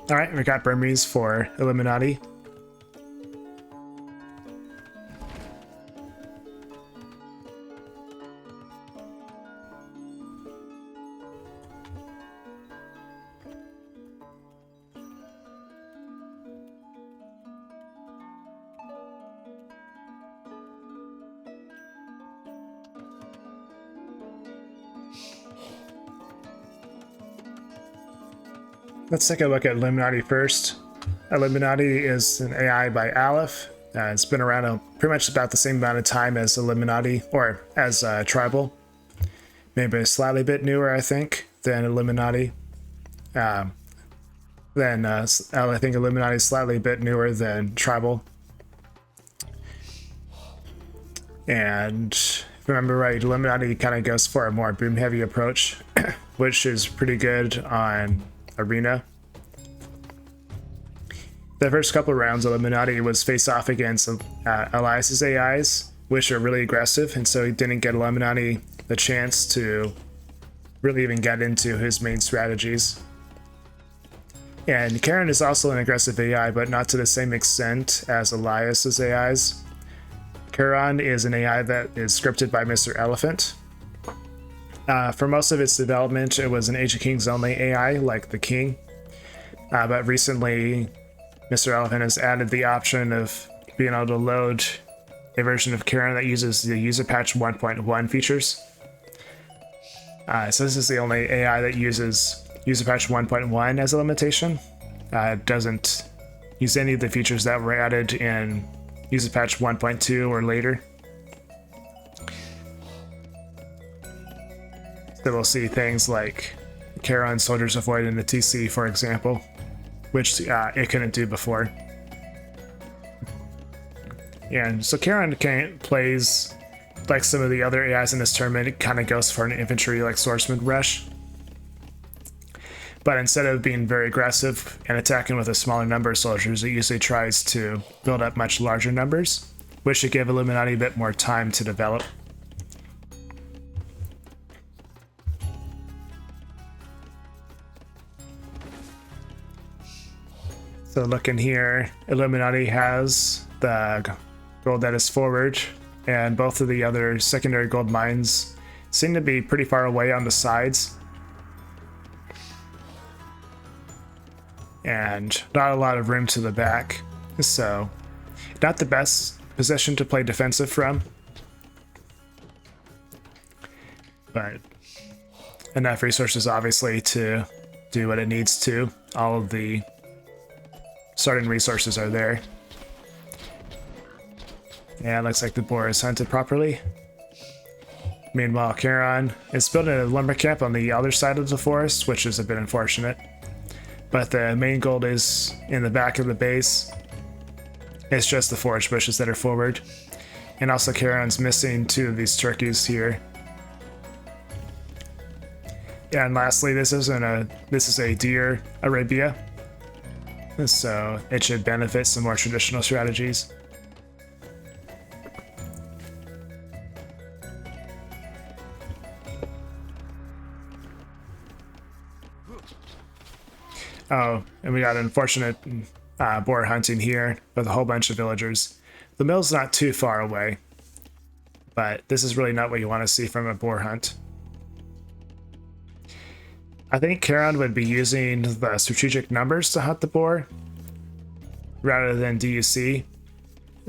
All right, we got Burmese for Illuminati. Let's take a look at Illuminati first. Illuminati is an AI by Aleph. It's been around pretty much about the same amount of time as Illuminati, or as Tribal. Maybe a slightly bit newer, I think, than Illuminati. I think Illuminati is slightly a bit newer than Tribal. And if I remember right, Illuminati kind of goes for a more boom-heavy approach, which is pretty good on Arena. The first couple of rounds, Illuminati was face-off against Elias's AIs, which are really aggressive, and so he didn't get Illuminati the chance to really even get into his main strategies. And Charon is also an aggressive AI, but not to the same extent as Elias's AIs. Charon is an AI that is scripted by Mr. Elephant. For most of its development, it was an Age of Kings only AI, like the King. But recently, Mr. Elephant has added the option of being able to load a version of Charon that uses the user patch 1.1 features. So this is the only AI that uses user patch 1.1 as a limitation. It doesn't use any of the features that were added in user patch 1.2 or later. So we'll see things like Charon Soldiers of Void in the TC, for example, which it couldn't do before. And so Charon plays like some of the other AIs in this tournament. It kind of goes for an infantry like swordsman rush. But instead of being very aggressive and attacking with a smaller number of soldiers, it usually tries to build up much larger numbers, which should give Illuminati a bit more time to develop. So looking here, Illuminati has the gold that is forward, and both of the other secondary gold mines seem to be pretty far away on the sides. And not a lot of room to the back, so not the best position to play defensive from, but enough resources obviously to do what it needs to. All of the starting resources are there. Yeah, it looks like the boar is hunted properly. Meanwhile, Charon is building a lumber camp on the other side of the forest, which is a bit unfortunate. But the main gold is in the back of the base. It's just the forage bushes that are forward. And also Charon's missing two of these turkeys here. Yeah, and lastly, this is a deer Arabia. So it should benefit some more traditional strategies. Oh, and we got an unfortunate boar hunting here with a whole bunch of villagers. The mill's not too far away, but this is really not what you want to see from a boar hunt. I think Charon would be using the strategic numbers to hunt the boar rather than DUC,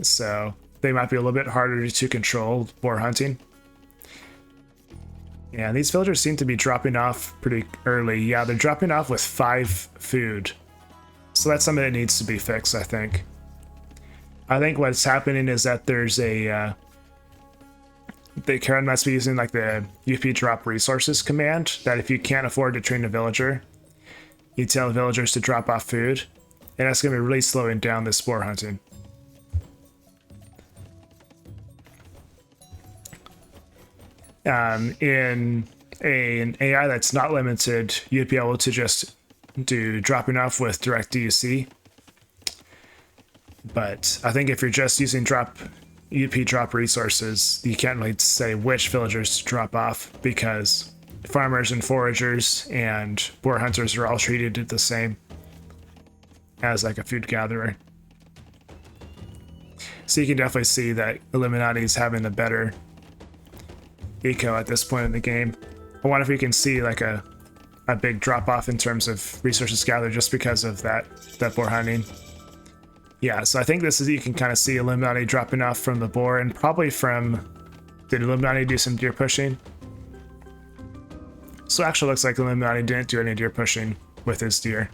so they might be a little bit harder to control boar hunting. Yeah, these villagers seem to be dropping off pretty early. Yeah, they're dropping off with 5 food. So that's something that needs to be fixed, I think. I think what's happening is that there's the Charon must be using like the UP drop resources command, that if you can't afford to train a villager, you tell the villagers to drop off food, and that's going to be really slowing down this boar hunting. In an AI that's not limited, you'd be able to just do dropping off with direct DUC. But I think if you're just using UP drop resources, you can't really say which villagers to drop off, because farmers and foragers and boar hunters are all treated the same. as like a food gatherer. So you can definitely see that Illuminati is having a better eco at this point in the game. I wonder if we can see like a big drop off in terms of resources gathered just because of that boar hunting. Yeah, so I think this is, you can kind of see Illuminati dropping off from the boar and probably from, did Illuminati do some deer pushing? So it actually looks like Illuminati didn't do any deer pushing with his deer.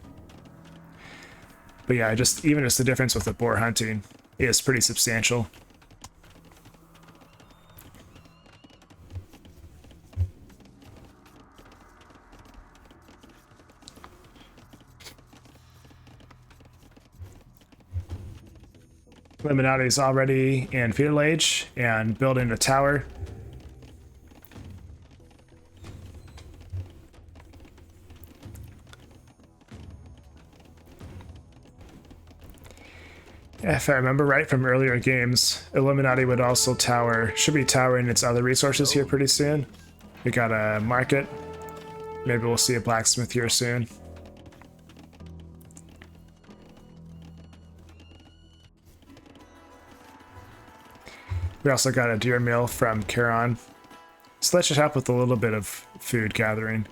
But yeah, just the difference with the boar hunting is pretty substantial. Illuminati is already in feudal age and building a tower. If I remember right from earlier games, Illuminati would also should be towering its other resources here pretty soon. We got a market. Maybe we'll see a blacksmith here soon. We also got a deer mill from Charon. So that should help with a little bit of food gathering.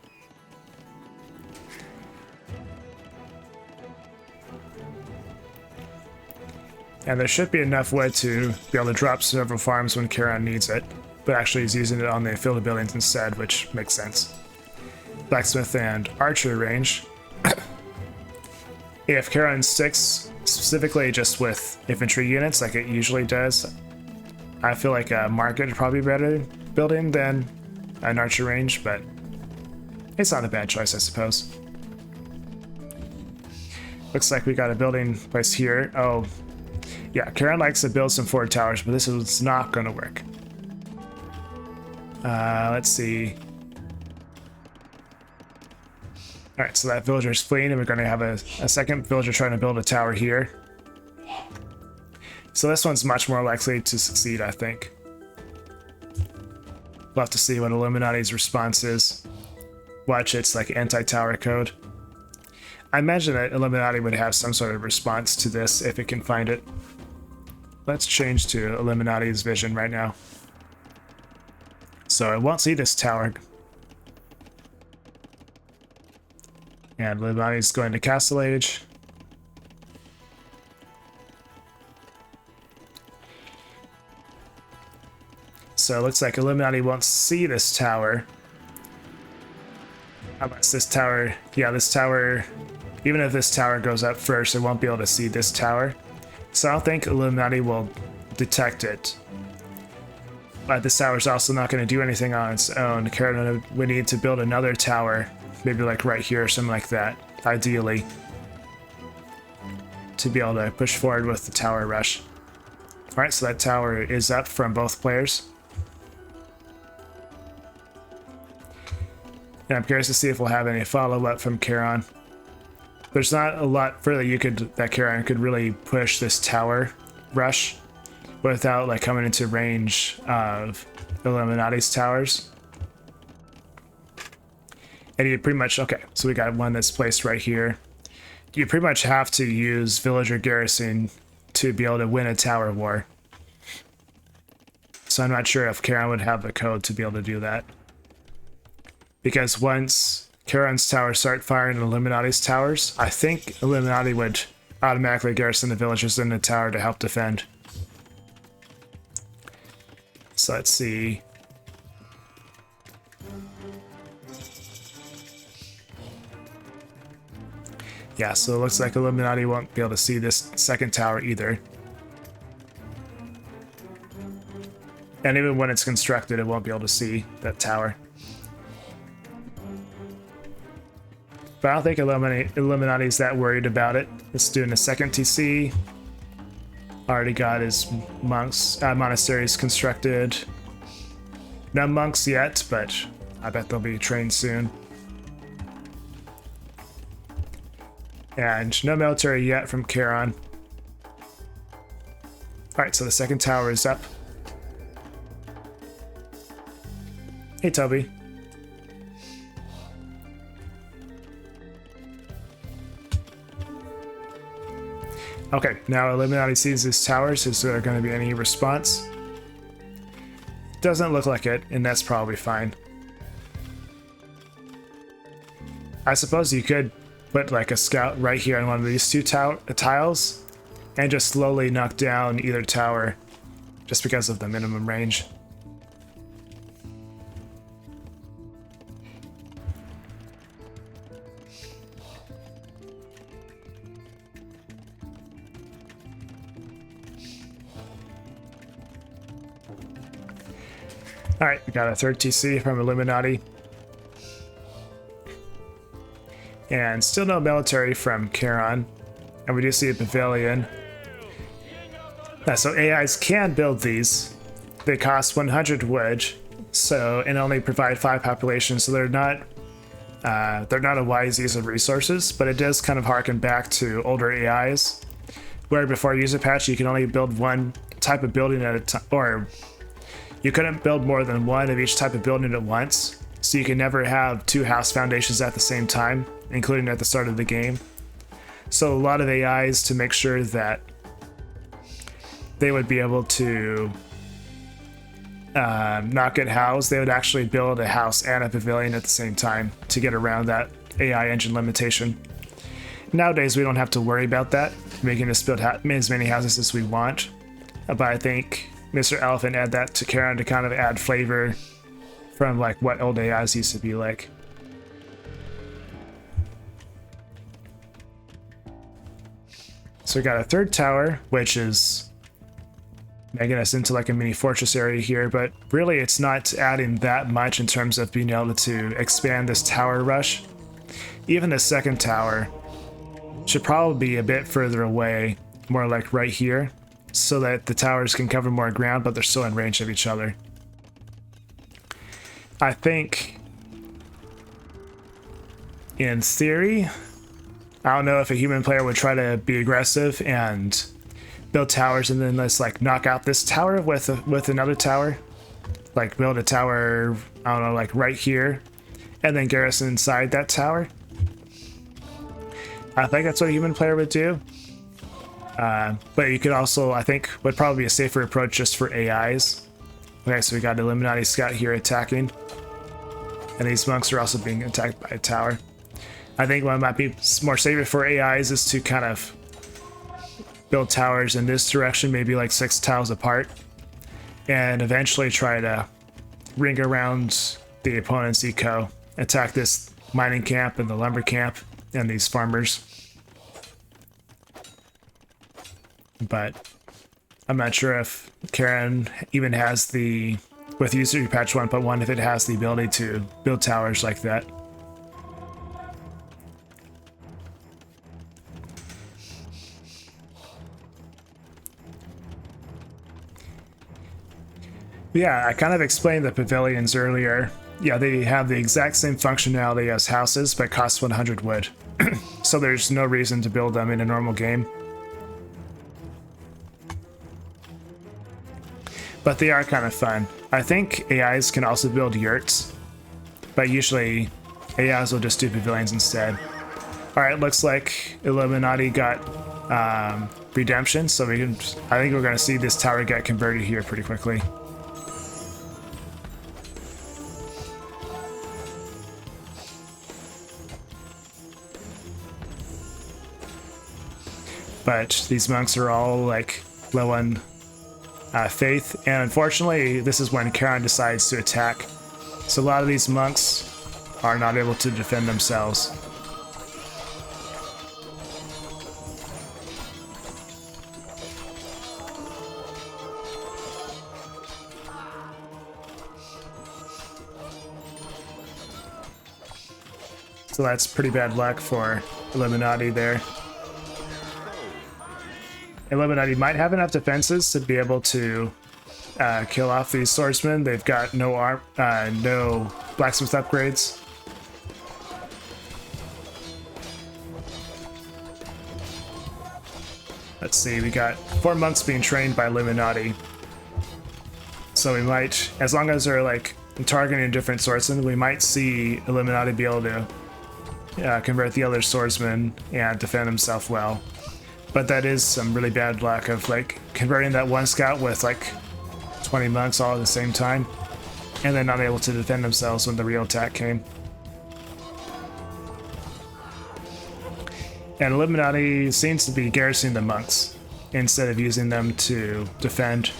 And there should be enough wood to be able to drop several farms when Charon needs it. But actually he's using it on the field of buildings instead, which makes sense. Blacksmith and archer range. If Charon sticks specifically just with infantry units like it usually does, I feel like a market would probably be better building than an archer range, but it's not a bad choice, I suppose. Looks like we got a building place here. Oh, yeah, Charon likes to build some forward towers, but this is not going to work. Let's see. Alright, so that villager's fleeing, and we're going to have a second villager trying to build a tower here. So this one's much more likely to succeed, I think. We'll have to see what Illuminati's response is. Watch its like anti-tower code. I imagine that Illuminati would have some sort of response to this if it can find it. Let's change to Illuminati's vision right now. So it won't see this tower. And Illuminati's going to Castle Age. So it looks like Illuminati won't see this tower. Unless this tower, yeah, this tower, even if this tower goes up first, it won't be able to see this tower. So I don't think Illuminati will detect it. But this tower is also not going to do anything on its own. Charon would need to build another tower, maybe like right here or something like that, ideally, to be able to push forward with the tower rush. Alright, so that tower is up from both players. And I'm curious to see if we'll have any follow-up from Charon. There's not a lot further that Charon could really push this tower rush without like coming into range of Illuminati's towers. And you pretty much, okay, so we got one that's placed right here. You pretty much have to use villager garrison to be able to win a tower war. So I'm not sure if Charon would have the code to be able to do that. Because once Charon's towers start firing Illuminati's towers, I think Illuminati would automatically garrison the villagers in the tower to help defend. So let's see. Yeah, so it looks like Illuminati won't be able to see this second tower either. And even when it's constructed, it won't be able to see that tower. But I don't think Illuminati's that worried about it. It's doing a second TC. Already got his monasteries constructed. No monks yet, but I bet they'll be trained soon. And no military yet from Charon. Alright, so the second tower is up. Hey, Toby. Okay, now Illuminati sees these towers. Is there going to be any response? Doesn't look like it, and that's probably fine. I suppose you could put like a scout right here on one of these two tiles and just slowly knock down either tower just because of the minimum range. Alright, we got a third TC from Illuminati. And still no military from Charon. And we do see a pavilion. So AIs can build these. They cost 100 wood, and only provide 5 population, so they're not a wise use of resources, but it does kind of harken back to older AIs, where before user patch you can only build one type of building at a time, or you couldn't build more than one of each type of building at once, so you can never have 2 house foundations at the same time, including at the start of the game. So a lot of AIs, to make sure that they would be able to not get housed, they would actually build a house and a pavilion at the same time to get around that AI engine limitation. Nowadays we don't have to worry about that. We can just build as many houses as we want, but I think Mr. Elephant add that to Charon to kind of add flavor from like what old AIs used to be like. So we got a third tower, which is making us into like a mini fortress area here, but really it's not adding that much in terms of being able to expand this tower rush. Even the second tower should probably be a bit further away, more like right here, so that the towers can cover more ground, but they're still in range of each other. I think, in theory, I don't know if a human player would try to be aggressive and build towers and then let's like knock out this tower with another tower, like build a tower, I don't know, like right here, and then garrison inside that tower. I think that's what a human player would do. But you could also, I think, would probably be a safer approach just for AIs. Okay, so we got Illuminati Scout here attacking, and these monks are also being attacked by a tower. I think what might be more safer for AIs is to kind of build towers in this direction, maybe like 6 tiles apart, and eventually try to ring around the opponent's eco, attack this mining camp and the lumber camp and these farmers. But I'm not sure if Charon even has the, with user patch 1.1, if it has the ability to build towers like that. Yeah, I kind of explained the pavilions earlier. Yeah, they have the exact same functionality as houses, but cost 100 wood. So there's no reason to build them in a normal game. But they are kind of fun. I think AIs can also build yurts, but usually AIs will just do pavilions instead. Alright, looks like Illuminati got redemption, so I think we're going to see this tower get converted here pretty quickly. But these monks are all like low on faith, and unfortunately this is when Charon decides to attack. So a lot of these monks are not able to defend themselves. So that's pretty bad luck for Illuminati there. Illuminati might have enough defenses to be able to kill off these swordsmen. They've got no no blacksmith upgrades. Let's see, we got 4 monks being trained by Illuminati. So we might, as long as they're like targeting different swordsmen, we might see Illuminati be able to convert the other swordsman and defend himself well. But that is some really bad luck of like converting that one scout with like 20 monks all at the same time, and then not able to defend themselves when the real attack came. And Illuminati seems to be garrisoning the monks instead of using them to defend.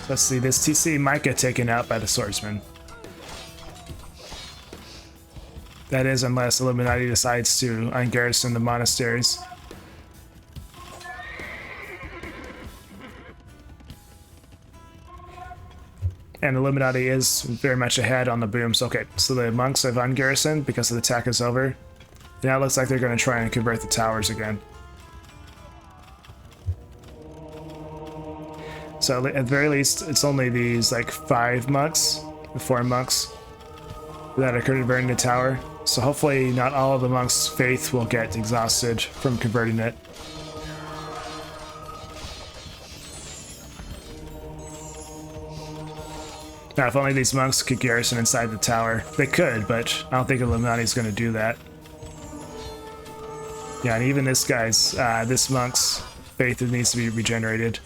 Let's see, this TC might get taken out by the swordsman. That is, unless Illuminati decides to ungarrison the monasteries. And Illuminati is very much ahead on the booms. Okay, so the monks have ungarrisoned because the attack is over. Now it looks like they're going to try and convert the towers again. So at the very least, it's only these like 4 monks that are converting the tower. So hopefully not all of the monks' faith will get exhausted from converting it. Now, if only these monks could garrison inside the tower. They could, but I don't think Illuminati's going to do that. Yeah, and even this monk's faith needs to be regenerated.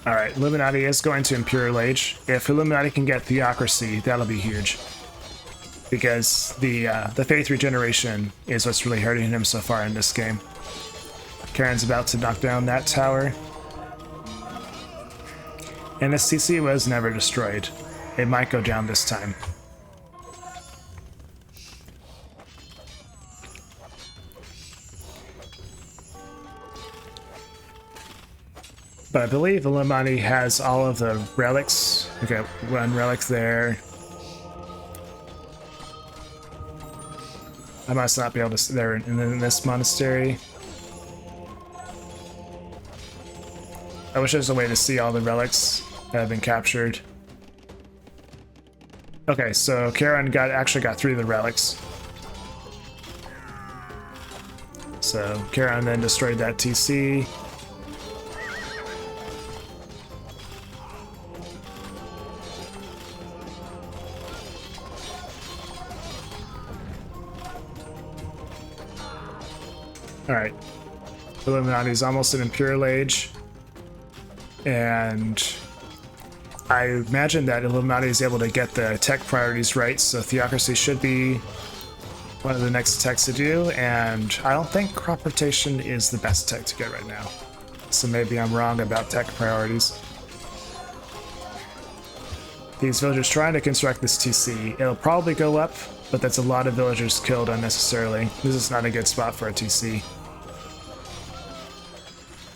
Alright, Illuminati is going to Imperial Age. If Illuminati can get Theocracy, that'll be huge. Because the faith regeneration is what's really hurting him so far in this game. Charon's about to knock down that tower. And this CC was never destroyed. It might go down this time. But I believe Illuminati has all of the relics. Okay, one relic there. I must not be able to see there in this monastery. I wish there was a way to see all the relics that have been captured. Okay, so Charon actually got 3 of the relics. So Charon then destroyed that TC. Alright. Illuminati's almost in Imperial Age. And I imagine that Illuminati is able to get the tech priorities right, so Theocracy should be one of the next techs to do, and I don't think crop rotation is the best tech to get right now. So maybe I'm wrong about tech priorities. These villagers trying to construct this TC. It'll probably go up, but that's a lot of villagers killed unnecessarily. This is not a good spot for a TC.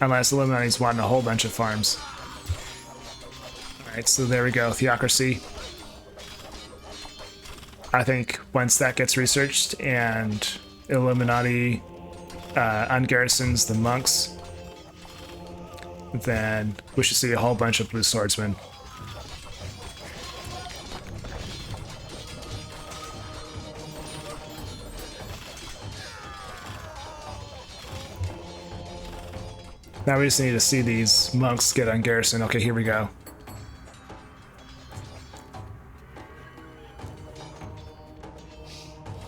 Unless Illuminati's wanting a whole bunch of farms. Alright, so there we go, Theocracy. I think once that gets researched and Illuminati ungarrisons the monks, then we should see a whole bunch of blue swordsmen. Now we just need to see these monks get ungarrisoned. Okay, here we go.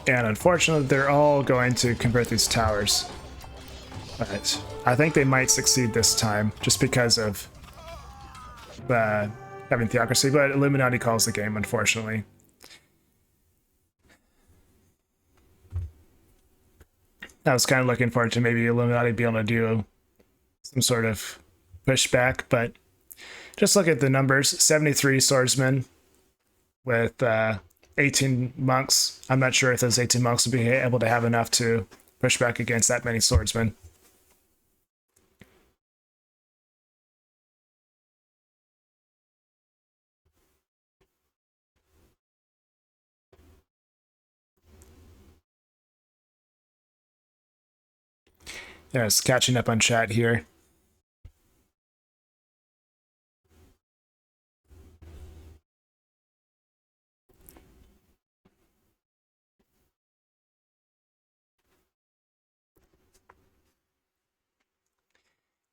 And unfortunately, they're all going to convert these towers. But I think they might succeed this time, just because of having Theocracy, but Illuminati calls the game, unfortunately. I was kind of looking forward to maybe Illuminati being able to do some sort of pushback, but just look at the numbers. 73 swordsmen with 18 monks. I'm not sure if those 18 monks will be able to have enough to push back against that many swordsmen. Yeah, it's catching up on chat here.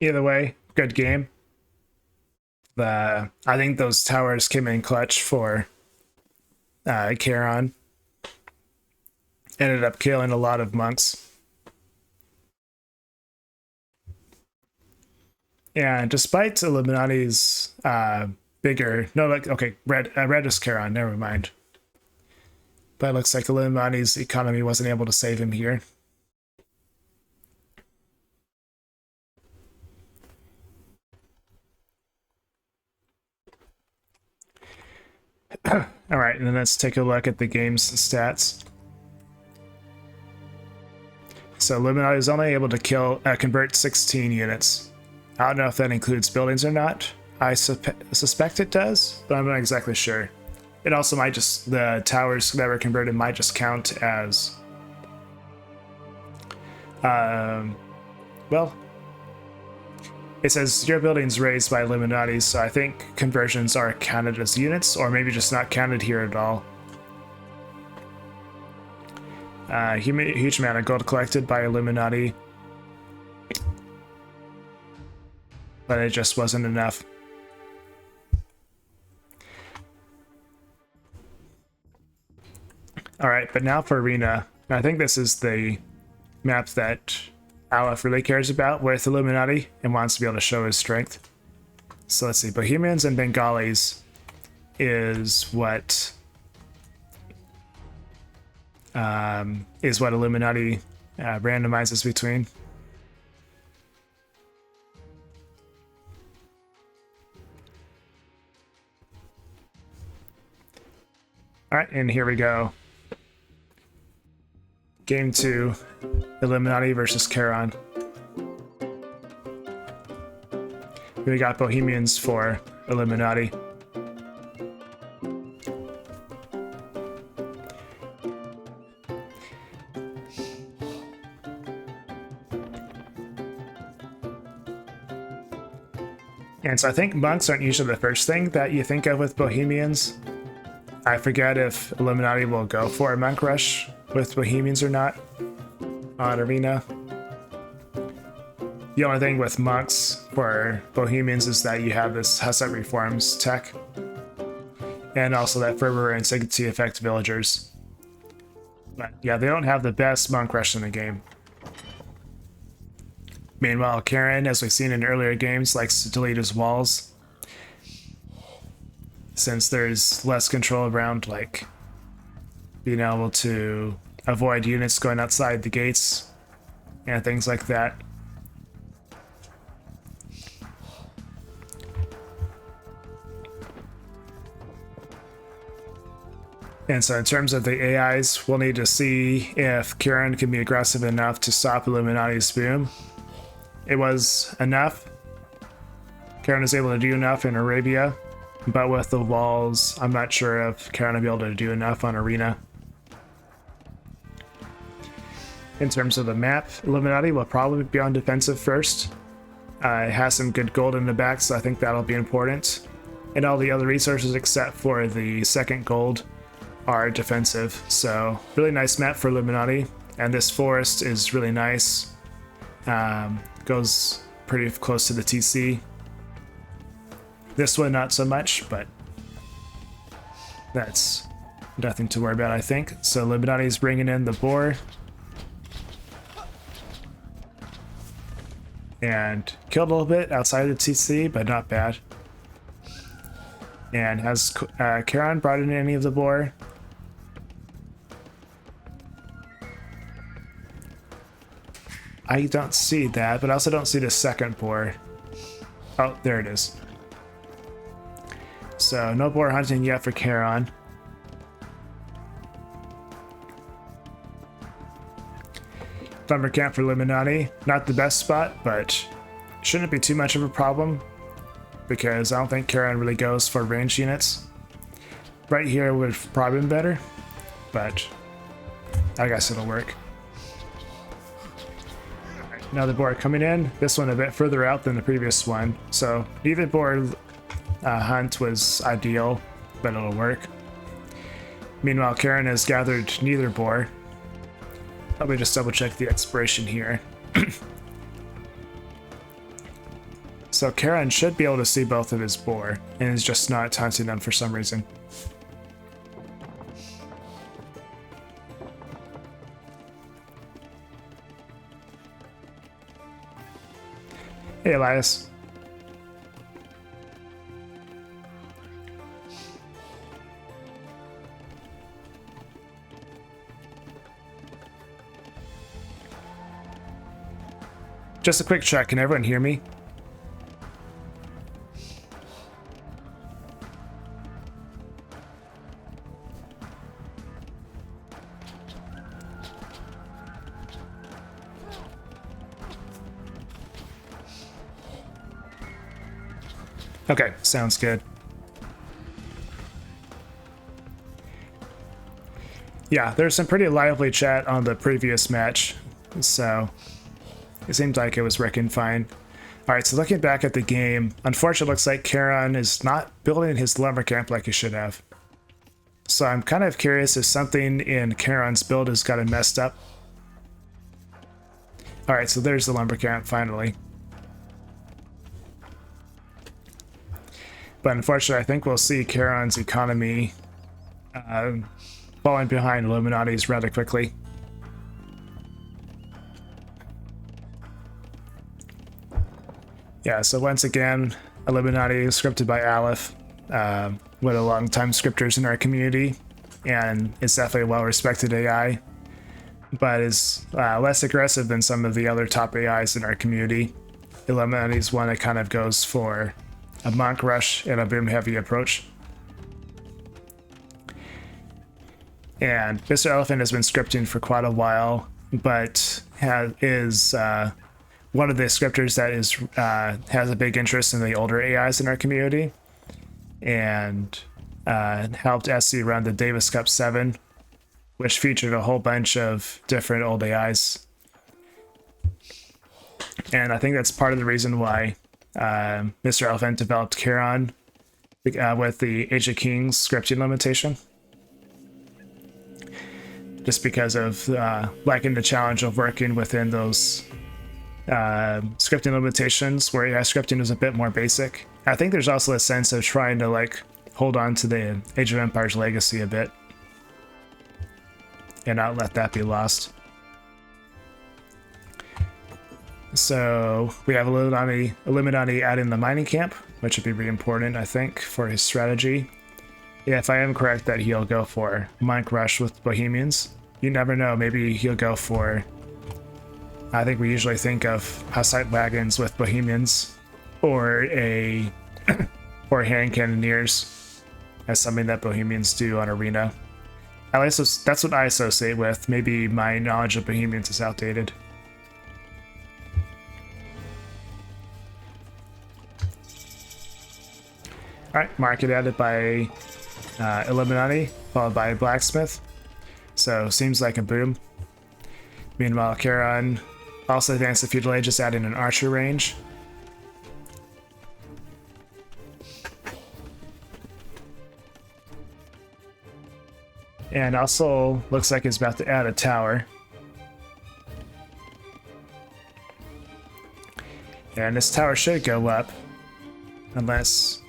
Either way, good game. I think those towers came in clutch for Charon. Ended up killing a lot of monks. And despite Illuminati's bigger, no, like, okay, red is Charon, never mind. But it looks like Illuminati's economy wasn't able to save him here. All right, and then let's take a look at the game's stats. So Illuminati is only able to convert 16 units. I don't know if that includes buildings or not. I suspect it does, but I'm not exactly sure. It also might just, the towers that were converted might just count as, well, it says your building's raised by Illuminati, so I think conversions are counted as units, or maybe just not counted here at all. Huge amount of gold collected by Illuminati, but it just wasn't enough. Alright, but now for Arena. I think this is the map that Aleph really cares about with Illuminati and wants to be able to show his strength. So let's see, Bohemians and Bengalis is what Illuminati randomizes between. All right, and here we go. Game 2, Illuminati versus Charon. We got Bohemians for Illuminati. And so I think monks aren't usually the first thing that you think of with Bohemians. I forget if Illuminati will go for a monk rush with Bohemians or not on Arena. The only thing with monks for Bohemians is that you have this Hussite Reforms tech, and also that Fervor and Sanctity affect villagers. But yeah, they don't have the best monk rush in the game. Meanwhile, Charon, as we've seen in earlier games, likes to delete his walls, since there's less control around, like, being able to avoid units going outside the gates and things like that. And so in terms of the AIs, we'll need to see if Charon can be aggressive enough to stop Illuminati's boom. It was enough. Charon is able to do enough in Arabia, but with the walls, I'm not sure if Charon will be able to do enough on Arena. In terms of the map, Illuminati will probably be on defensive first. It has some good gold in the back, so I think that'll be important. And all the other resources except for the second gold are defensive. So really nice map for Illuminati. And this forest is really nice. Goes pretty close to the TC. This one not so much, but that's nothing to worry about, I think. So Illuminati is bringing in the boar. And killed a little bit outside of the TC, but not bad. And has Charon brought in any of the boar? I don't see that, but I also don't see the second boar. Oh, there it is. So no boar hunting yet for Charon. Thunder Camp for Illuminati. Not the best spot, but shouldn't be too much of a problem because I don't think Charon really goes for range units. Right here would have probably been better, but I guess it'll work. Another boar coming in. This one a bit further out than the previous one, so neither boar hunt was ideal, but it'll work. Meanwhile, Charon has gathered neither boar. Let me just double check the expiration here. So Charon should be able to see both of his boar, and is just not taunting them for some reason. Hey, Elias. Just a quick check, can everyone hear me? Okay, sounds good. Yeah, there's some pretty lively chat on the previous match, so it seemed like it was working fine. Alright, so looking back at the game, unfortunately it looks like Charon is not building his lumber camp like he should have. So I'm kind of curious if something in Charon's build has gotten messed up. Alright, so there's the lumber camp finally. But unfortunately, I think we'll see Charon's economy falling behind Illuminati's rather quickly. Yeah, so once again, Illuminati is scripted by Aleph, one of the long-time scripters in our community, and it's definitely a well-respected AI, but is less aggressive than some of the other top AIs in our community. Illuminati's one that kind of goes for a monk rush and a boom heavy approach. And Mr. Elephant has been scripting for quite a while, but is one of the scripters that is has a big interest in the older AIs in our community, and helped SC run the Davis Cup 7, which featured a whole bunch of different old AIs. And I think that's part of the reason why Mr. Elephant developed Charon with the Age of Kings scripting limitation. Just because of liking the challenge of working within those scripting limitations where AI scripting is a bit more basic. I think there's also a sense of trying to like hold on to the Age of Empires legacy a bit and not let that be lost. So we have Illuminati adding the mining camp, which would be really important, I think, for his strategy. Yeah, if I am correct that he'll go for Monk Rush with Bohemians. You never know, maybe he'll go for... I think we usually think of Hussite Wagons with Bohemians, or or Hand Cannoneers as something that Bohemians do on Arena. At least that's what I associate with. Maybe my knowledge of Bohemians is outdated. Alright, market added by Illuminati, followed by Blacksmith. So, seems like a boom. Meanwhile, Charon also advanced the Feudal Age, just adding an archer range. And also looks like it's about to add a tower. And this tower should go up, unless...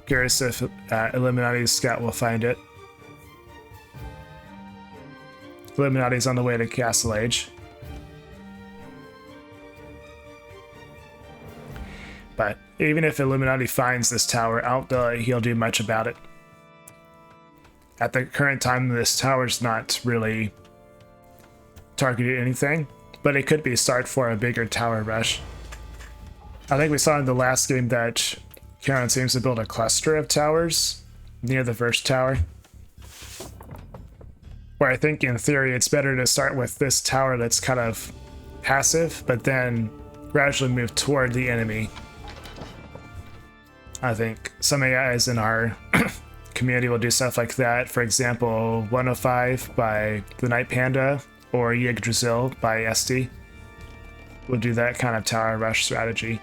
Curious if Illuminati's scout will find it. Illuminati's on the way to Castle Age. But even if Illuminati finds this tower, I don't feel like he'll do much about it. At the current time, this tower's not really targeting anything, but it could be a start for a bigger tower rush. I think we saw in the last game that Charon seems to build a cluster of towers near the first tower. Where I think in theory it's better to start with this tower that's kind of passive, but then gradually move toward the enemy. I think some AIs in our community will do stuff like that. For example, 105 by the Night Panda or Yggdrasil by SD will do that kind of tower rush strategy.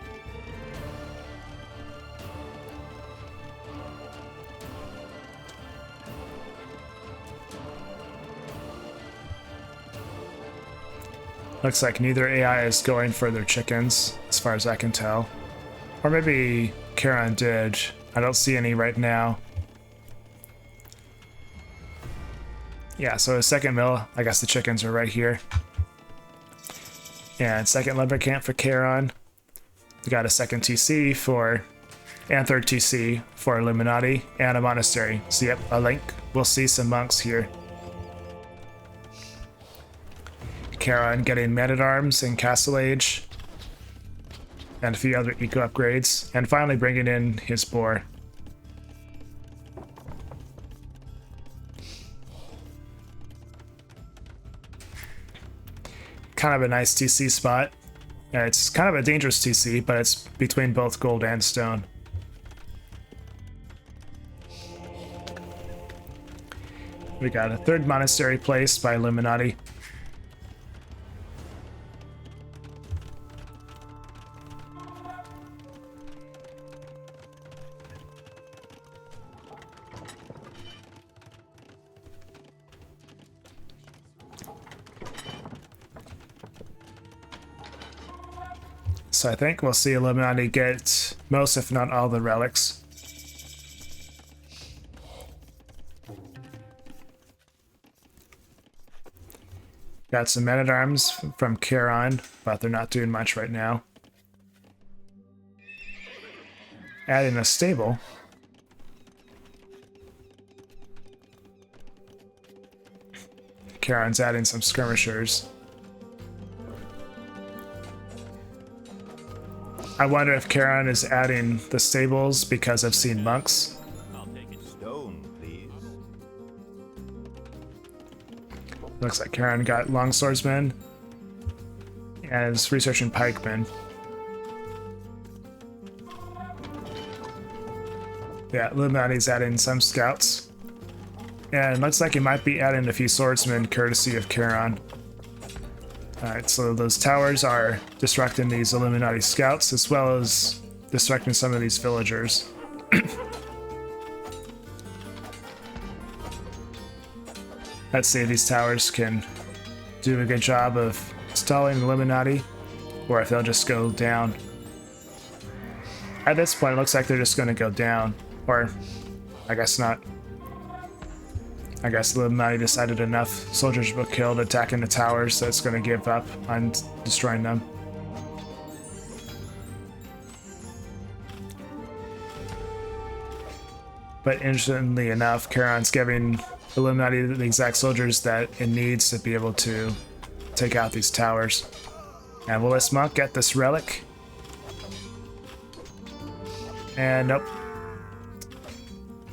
Looks like neither AI is going for their chickens, as far as I can tell. Or maybe Charon did. I don't see any right now. Yeah, so a second mill. I guess the chickens are right here. And second lumber camp for Charon. We got a second TC for, and third TC for Illuminati, and a monastery. So yep, a link. We'll see some monks here. Charon getting man-at-arms and Castle Age. And a few other eco upgrades. And finally bringing in his boar. Kind of a nice TC spot. Yeah, it's kind of a dangerous TC, but it's between both gold and stone. We got a third monastery placed by Illuminati. So I think we'll see Illuminati get most, if not all, the relics. Got some men-at-arms from Charon, but they're not doing much right now. Adding a stable. Charon's adding some skirmishers. I wonder if Charon is adding the stables because I've seen monks. I'll take a stone, please. Looks like Charon got longswordsmen and is researching pikemen. Yeah, Illuminati's adding some scouts. And it looks like he might be adding a few swordsmen courtesy of Charon. Alright, so those towers are distracting these Illuminati scouts as well as distracting some of these villagers. Let's see if these towers can do a good job of stalling Illuminati or if they'll just go down. At this point, it looks like they're just going to go down. Or, I guess not. I guess Illuminati decided enough soldiers were killed attacking the towers, so it's going to give up on destroying them. But interestingly enough, Charon's giving Illuminati the exact soldiers that it needs to be able to take out these towers. And will this monk get this relic? And nope.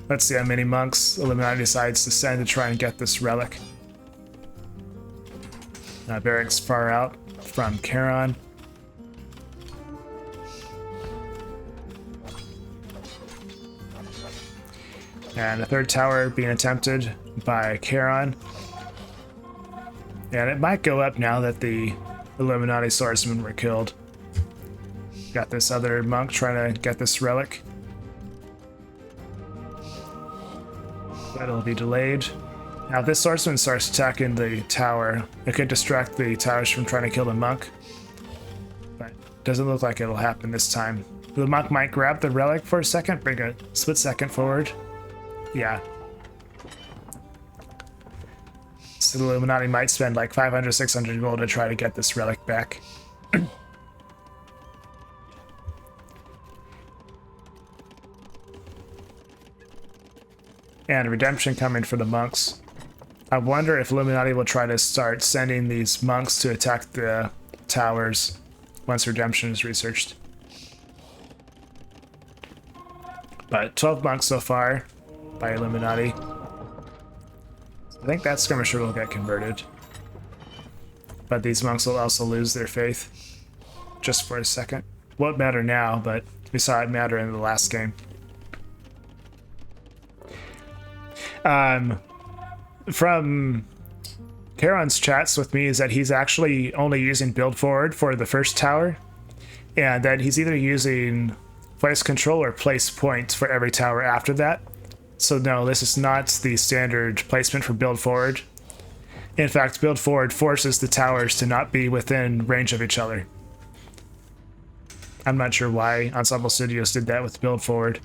Let's see how many monks Illuminati decides to send to try and get this relic. Barracks far out from Charon. And a third tower being attempted by Charon. And it might go up now that the Illuminati swordsmen were killed. Got this other monk trying to get this relic. That'll be delayed. Now, if this swordsman starts attacking the tower, it could distract the towers from trying to kill the monk. But it doesn't look like it'll happen this time. The monk might grab the relic for a second, bring a split second forward. Yeah. So the Illuminati might spend like 500, 600 gold to try to get this relic back. And redemption coming for the monks. I wonder if Illuminati will try to start sending these monks to attack the towers once redemption is researched. But 12 monks so far by Illuminati. I think that skirmisher will get converted. But these monks will also lose their faith. Just for a second. Won't matter now, but we saw it matter in the last game. From Charon's chats with me is that he's actually only using build forward for the first tower, and that he's either using place control or place point for every tower after that. So no, this is not the standard placement for build forward. In fact, build forward forces the towers to not be within range of each other. I'm not sure why Ensemble Studios did that with Build Forward.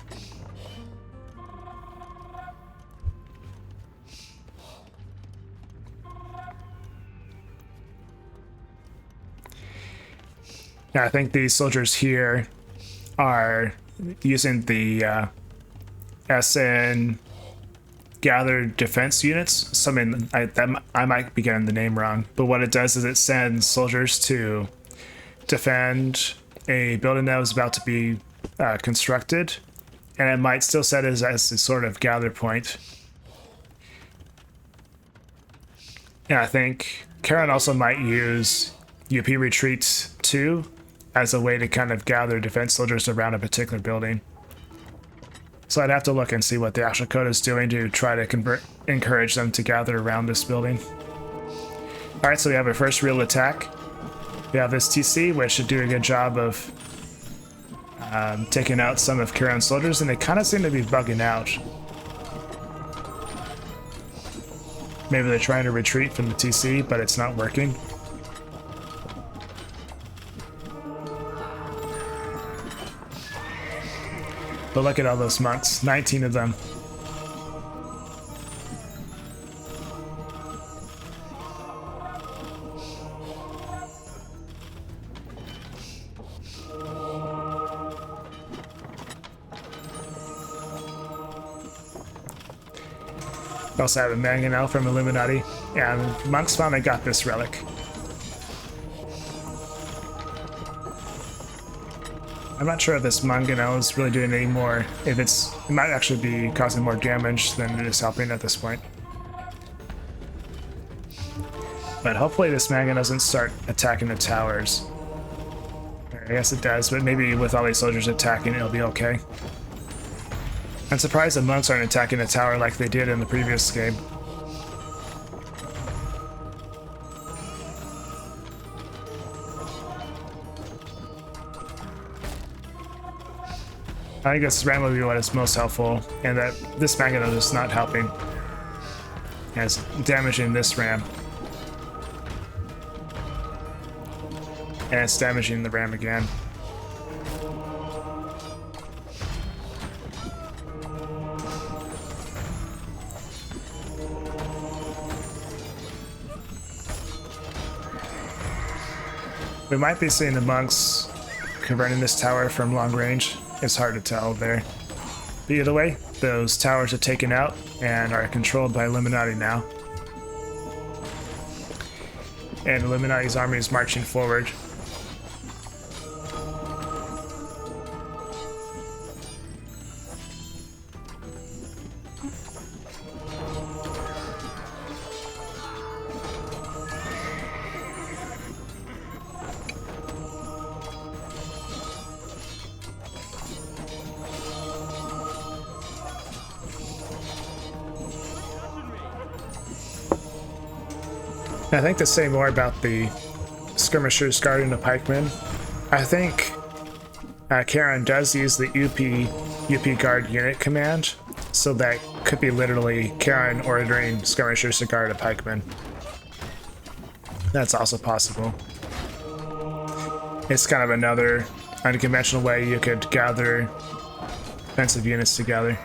Yeah, I think these soldiers here are using the SN gathered defense units. Something I might be getting the name wrong, but what it does is it sends soldiers to defend a building that was about to be constructed, and it might still set it as a sort of gather point. And I think Charon also might use UP Retreat 2 as a way to kind of gather defense soldiers around a particular building. So I'd have to look and see what the actual code is doing to try to encourage them to gather around this building. Alright, so we have our first real attack. We have this TC, which should do a good job of taking out some of Charon's soldiers, and they kind of seem to be bugging out. Maybe they're trying to retreat from the TC, but it's not working. But look at all those monks, 19 of them. We also have a mangonel from Illuminati, and monks finally got this relic. I'm not sure if this mangonel is really doing any more, it might actually be causing more damage than it is helping at this point. But hopefully this mangonel doesn't start attacking the towers. I guess it does, but maybe with all these soldiers attacking, it'll be okay. I'm surprised the monks aren't attacking the tower like they did in the previous game. I think this ram will be what is most helpful, and that this mangonel is not helping. And it's damaging this ram. And it's damaging the ram again. We might be seeing the monks converting this tower from long range. It's hard to tell there. But either way, those towers are taken out and are controlled by Illuminati now. And Illuminati's army is marching forward. I think to say more about the skirmishers guarding the pikemen, I think Charon does use the UP guard unit command, so that could be literally Charon ordering skirmishers to guard a pikeman. That's also possible. It's kind of another unconventional way you could gather defensive units together.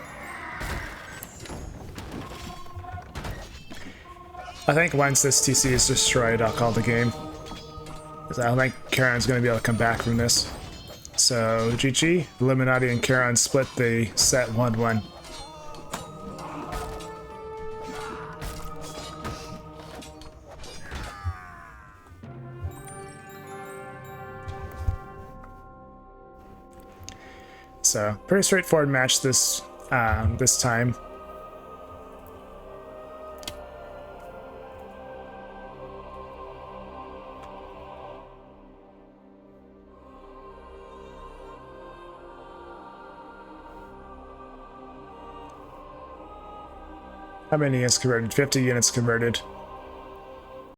I think once this TC is destroyed, I'll call the game. Because I don't think Charon's going to be able to come back from this. So, GG. Illuminati and Charon split the set 1-1. So, pretty straightforward match this time. How many units converted? 50 units converted.